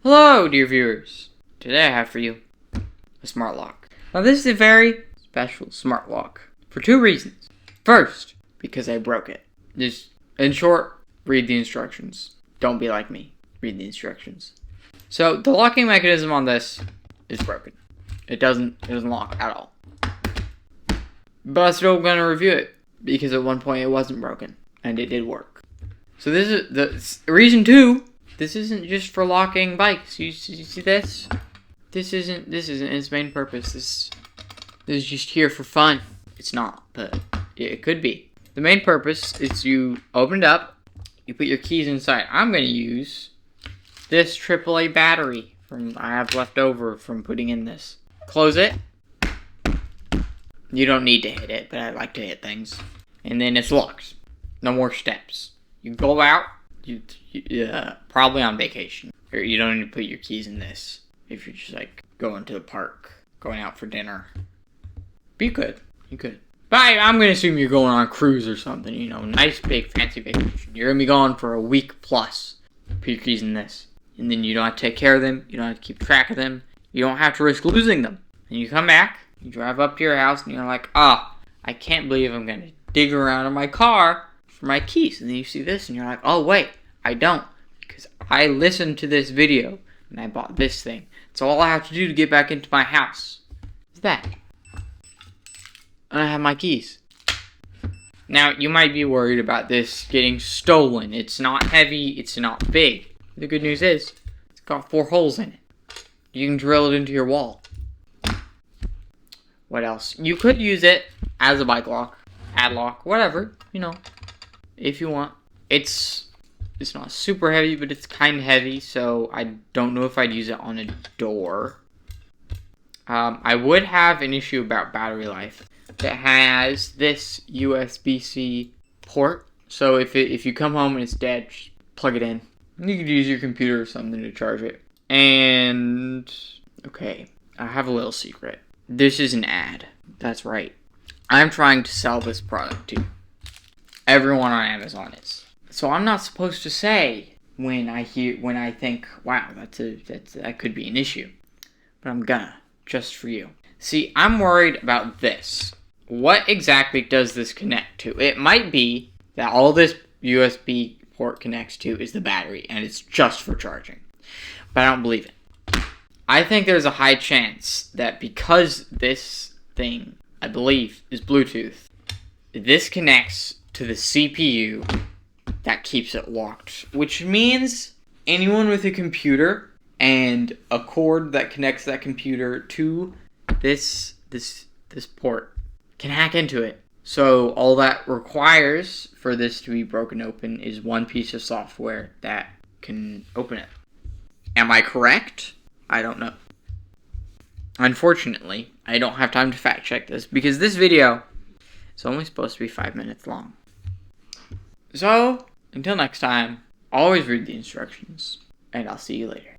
Hello, dear viewers. Today I have for you a smart lock. Now this is a very special smart lock for two reasons. First, because I broke it. Just, in short, read the instructions. Don't be like me. Read the instructions. So the locking mechanism on this is broken. It doesn't lock at all. But I'm still gonna review it because at one point it wasn't broken and it did work. So this is the reason two. This isn't just for locking bikes. You see this? This isn't its main purpose. This is just here for fun. It's not, but it could be. The main purpose is you open it up, you put your keys inside. I'm gonna use this AAA battery I have left over from putting in this. Close it. You don't need to hit it, but I like to hit things. And then it's locked. No more steps. You go out. You probably on vacation. Or you don't need to put your keys in this. If you're just like going to the park, going out for dinner. But you could. But I'm going to assume you're going on a cruise or something. You know, nice big fancy vacation. You're going to be gone for a week plus. Put your keys in this. And then you don't have to take care of them. You don't have to keep track of them. You don't have to risk losing them. And you come back. You drive up to your house and you're like, I can't believe I'm going to dig around in my car for my keys. And then you see this and you're like, oh wait, I don't, because I listened to this video and I bought this thing. So all I have to do to get back into my house is that. And I have my keys. Now you might be worried about this getting stolen. It's not heavy, it's not big. The good news is it's got 4 holes in it. You can drill it into your wall. What else? You could use it as a bike lock, ad lock, whatever, you know. If you want. It's not super heavy, but it's kind of heavy, so I don't know if I'd use it on a door. I would have an issue about battery life. It has this USB-C port, so if you come home and it's dead, just plug it in. You could use your computer or something to charge it. And, okay, I have a little secret. This is an ad. That's right. I'm trying to sell this product to everyone on Amazon is. So I'm not supposed to say when I think, wow, that could be an issue. But I'm gonna, just for you. See, I'm worried about this. What exactly does this connect to? It might be that all this USB port connects to is the battery, and it's just for charging. But I don't believe it. I think there's a high chance that because this thing, I believe, is Bluetooth, this connects to the CPU that keeps it locked, which means anyone with a computer and a cord that connects that computer to this port can hack into it. So all that requires for this to be broken open is one piece of software that can open it. Am I correct? I don't know. Unfortunately, I don't have time to fact check this because this video is only supposed to be 5 minutes long. So, until next time, always read the instructions, and I'll see you later.